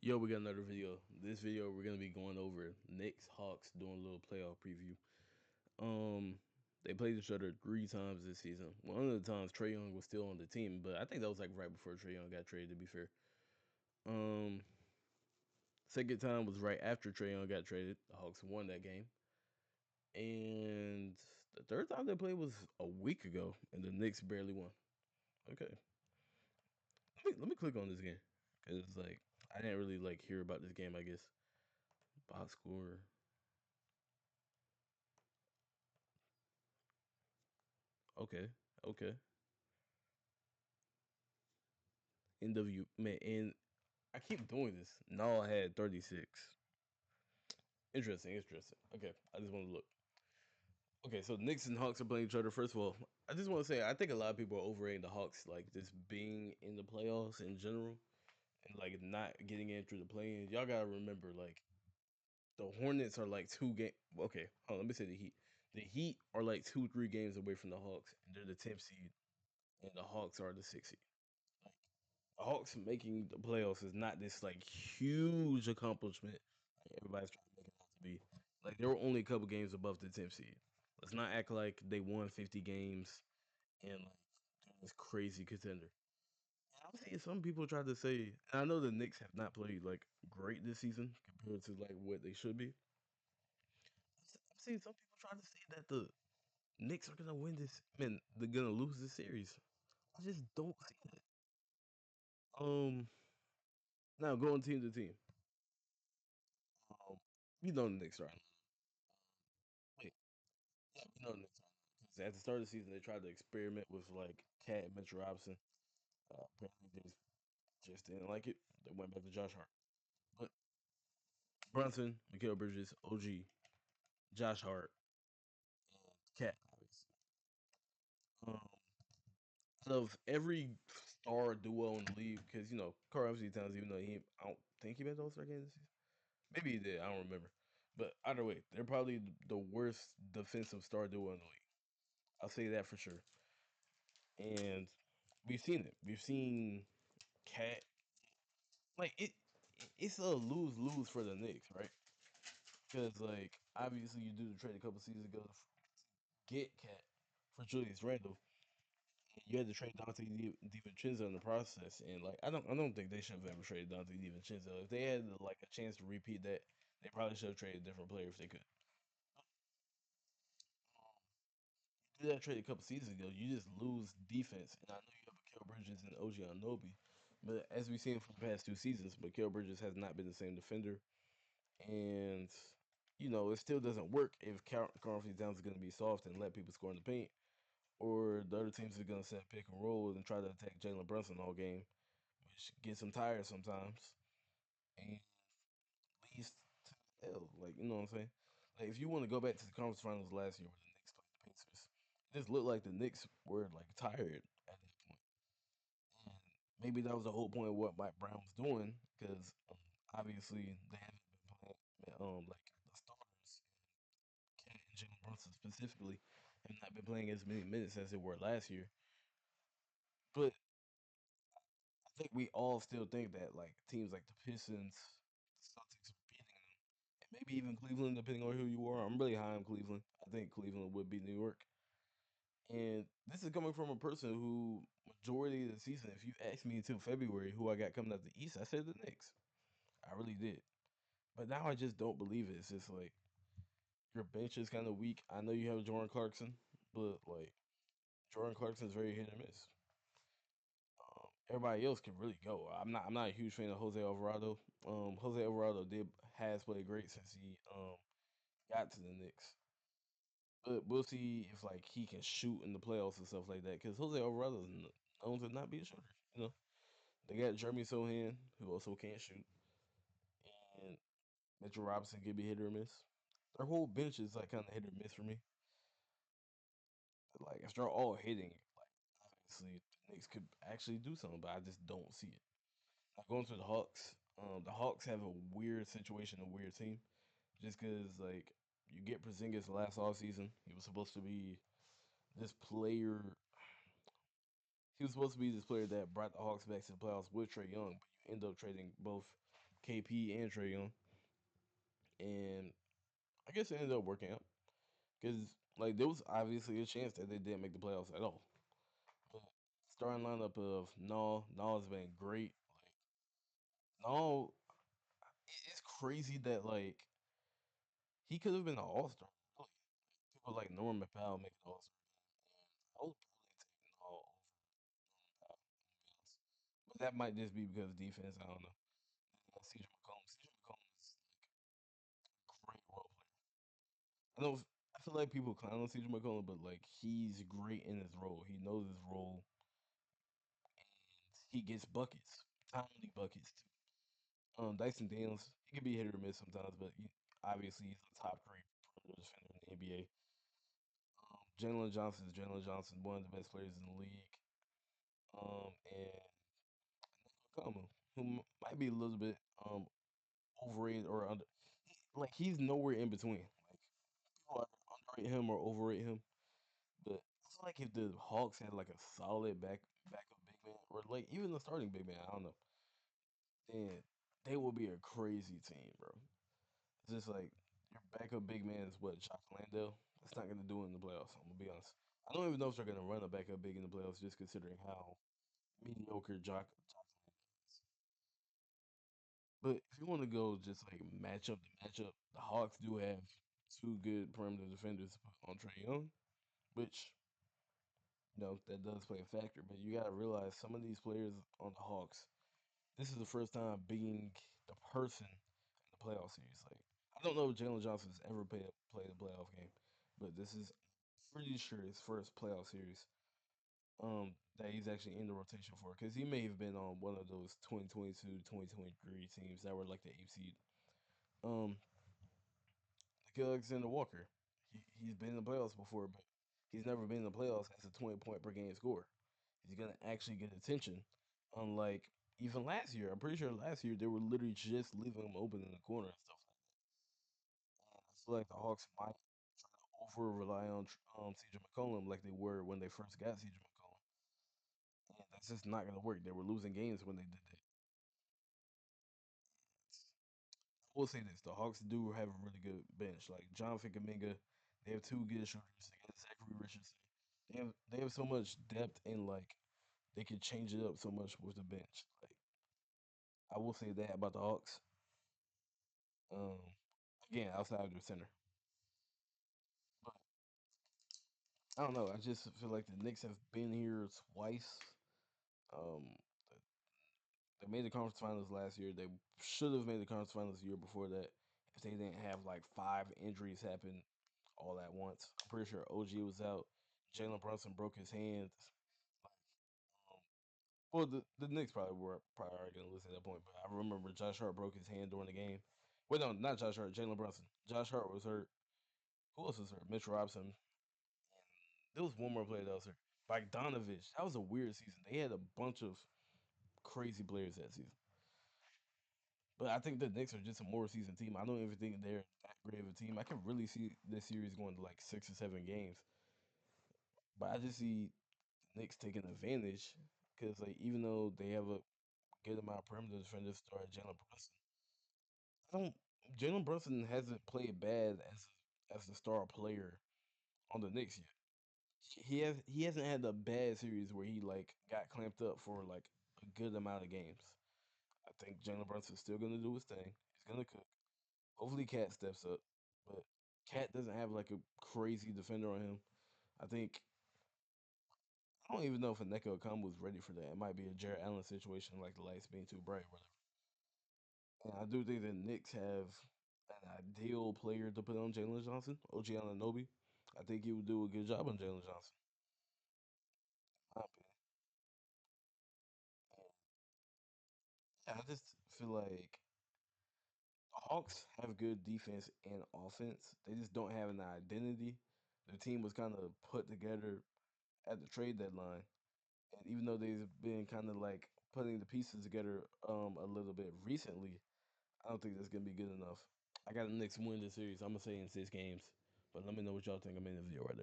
Yo, we got another video. This video we're gonna be going over Knicks Hawks doing a little playoff preview. Um, they played each other 3 times this season. One of the times Trae Young was still on the team, but I think that was like right before Trae Young got traded. To be fair, um, second time was right after Trae Young got traded. The Hawks won that game, and the third time they played was a week ago, and the Knicks barely won. Okay, let me click on this game because like I didn't really like hear about this game. I guess box score. Okay, okay. NW man, and I keep doing this. No, I had 36. Interesting, interesting. Okay, I just want to look. Okay, so Knicks and Hawks are playing each other. First of all, I just want to say I think a lot of people are overrating the Hawks, like just being in the playoffs in general and like not getting in through the play-in. Y'all gotta remember, like the Hornets are like 2 game. Okay, hold on, let me say the Heat. The Heat are like 2, 3 games away from the Hawks, and they're the 10th seed, and the Hawks are the 6th seed. Like, Hawks making the playoffs is not this like huge accomplishment like everybody's trying to make it out to be. Like they were only a couple games above the 10th seed. Let's not act like they won 50 games and like they're this crazy contender. And I'm seeing some people try to say, and I know the Knicks have not played like great this season compared to like what they should be. I'm seeing some people try to say that the Knicks are gonna win this. Man, they're gonna lose this series. I just don't see that. Um, Now going team to team. Um, you know the Knicks right now. Wait, yeah, you know the Knicks right now. 'Cause at the start of the season, they tried to experiment with like Cat and Mitchell Robinson. Apparently, they just didn't like it. They went back to Josh Hart. But Brunson, Mikal Bridges, OG, Josh Hart, and Cat, obviously. Um, out of every star duo in the league, because Carl Anthony Towns, even though I don't think he made the All-Star game this season. Maybe he did. I don't remember. But either way, they're probably the worst defensive star duo in the league. I'll say that for sure. And we've seen it. We've seen Cat like it's a lose lose for the Knicks, right? Because like obviously you do the trade a couple seasons ago to get Cat for Julius Randle. And you had to trade Dante DiVincenzo in the process, and like I don't think they should have ever traded Dante DiVincenzo. If they had like a chance to repeat that, they probably should have traded a different player if they could. You did that trade a couple seasons ago. You just lose defense, and I know you have Mikal Bridges and OG Anunoby, but as we've seen for the past 2 seasons, Mikal Bridges has not been the same defender. And it still doesn't work if Carl Anthony Towns is going to be soft and let people score in the paint, or the other teams are going to set pick and roll and try to attack Jalen Brunson all game, which gets him tired sometimes and leads to hell. Like what I'm saying? Like if you want to go back to the conference finals last year where the Knicks played the Pacers, it just looked like the Knicks were like tired at that point. And maybe that was the whole point of what Mike Brown was doing because obviously they haven't been playing like the starters. Cat and Jalen Brunson specifically have not been playing as many minutes as they were last year. But I think we all still think that like teams like the Pistons, the Celtics are beating them, and maybe even Cleveland, depending on who you are. I'm really high on Cleveland. I think Cleveland would beat New York. And this is coming from a person who majority of the season, if you asked me until February who I got coming out the East, I said the Knicks. I really did. But now I just don't believe it. It's just like your bench is kind of weak. I know you have Jordan Clarkson, but like Jordan Clarkson's very hit or miss. Everybody else can really go. I'm not a huge fan of Jose Alvarado. Jose Alvarado did has played great since he got to the Knicks. But we'll see if like he can shoot in the playoffs and stuff like that. Because Jose Alvarado is known to not be a shooter. They got Jeremy Sohan who also can't shoot, and Mitchell Robinson can be hit or miss. Their whole bench is like kind of hit or miss for me. But, like if they're all hitting, like obviously the Knicks could actually do something, but I just don't see it. Now going to the Hawks. The Hawks have a weird situation, a weird team, just because like you get Porzingis last off season. He was supposed to be this player. He was supposed to be this player that brought the Hawks back to the playoffs with Trey Young, but you end up trading both KP and Trey Young, and I guess it ended up working out because like there was obviously a chance that they didn't make the playoffs at all. But starting lineup of No has been great. Like No, it's crazy that like he could have been an All Star. Really. People like Norman Powell making All Star game, and I would probably take No over Norman Powell. I'm gonna be honest. But that might just be because of defense. I don't know. CJ McCollum. CJ McCollum is like a great role player. I know. I feel like people clown on CJ McCollum, but like he's great in his role. He knows his role, and he gets buckets, timely buckets too. Dyson Daniels, he can be hit or miss sometimes, but obviously he's a top three perimeter defender in the NBA. Jalen Johnson is Jalen Johnson, one of the best players in the league. And Kama, who might be a little bit overrated or under, like he's nowhere in between. Like people either underrate him or overrate him. But I feel like if the Hawks had like a solid backup big man, or like even the starting big man, I don't know, then they will be a crazy team, bro. It's just like your backup big man is what, Jock Landale? That's not gonna do it in the playoffs. I'm gonna be honest. I don't even know if they're gonna run a backup big in the playoffs, just considering how mediocre Jock Landale is. But if you want to go just like matchup to matchup, the Hawks do have two good perimeter defenders on Trey Young, which that does play a factor. But you gotta realize some of these players on the Hawks, this is the first time being the person in the playoff series. Like I don't know if Jalen Johnson's ever played a playoff game, but this is pretty sure his first playoff series. That he's actually in the rotation for, because he may have been on one of those 2022-2023 teams that were like the 8th seed. Um, like Alexander Walker, he's been in the playoffs before, but he's never been in the playoffs as a 20-point per game scorer. He's gonna actually get attention. Unlike even last year, I'm pretty sure last year they were literally just leaving him open in the corner and stuff like that. And I feel like the Hawks might try to over rely on CJ McCollum like they were when they first got CJ McCollum. And that's just not gonna work. They were losing games when they did that. I will say this: the Hawks do have a really good bench. Like Jonathan Kuminga, they have two good shooters. They got Zachary Richardson. They have so much depth and like they could change it up so much with the bench. Like I will say that about the Hawks. Um, again, outside of the center, but I don't know. I just feel like the Knicks have been here twice. Um, they made the conference finals last year. They should have made the conference finals the year before that if they didn't have like five injuries happen all at once. I'm pretty sure OG was out. Jalen Brunson broke his hand. Um, well, the Knicks probably were probably already gonna lose at that point, but I remember Josh Hart broke his hand during the game. Wait, no, not Josh Hart. Jalen Brunson. Josh Hart was hurt. Who else was hurt? Mitch Robinson. There was one more player that was hurt. Bogdanovich. That was a weird season. They had a bunch of crazy players that season. But I think the Knicks are just a more seasoned team. I don't even think they're that great of a team. I can really see this series going to like 6 or 7 games. But I just see Knicks taking advantage because like even though they have a good amount of perimeter defenders, start Jalen Brunson. I don't. Jalen Brunson hasn't played bad as the star player on the Knicks yet. He hasn't had a bad series where he like got clamped up for like a good amount of games. I think Jalen Brunson's still gonna do his thing. He's gonna cook. Hopefully, Cat steps up, but Cat doesn't have like a crazy defender on him. I think I don't even know if Aneka Okongwu was ready for that. It might be a Jared Allen situation, like the lights being too bright, or whatever. And I do think the Knicks have an ideal player to put on Jalen Johnson, OG Anunoby. I think he would do a good job on Jalen Johnson. In my opinion. And, yeah, I just feel like the Hawks have good defense and offense. They just don't have an identity. The team was kind of put together at the trade deadline, and even though they've been kind of like putting the pieces together a little bit recently, I don't think that's gonna be good enough. I got the Knicks win this series. I'm gonna say in 6 games, but let me know what y'all think. I'm in the video right there.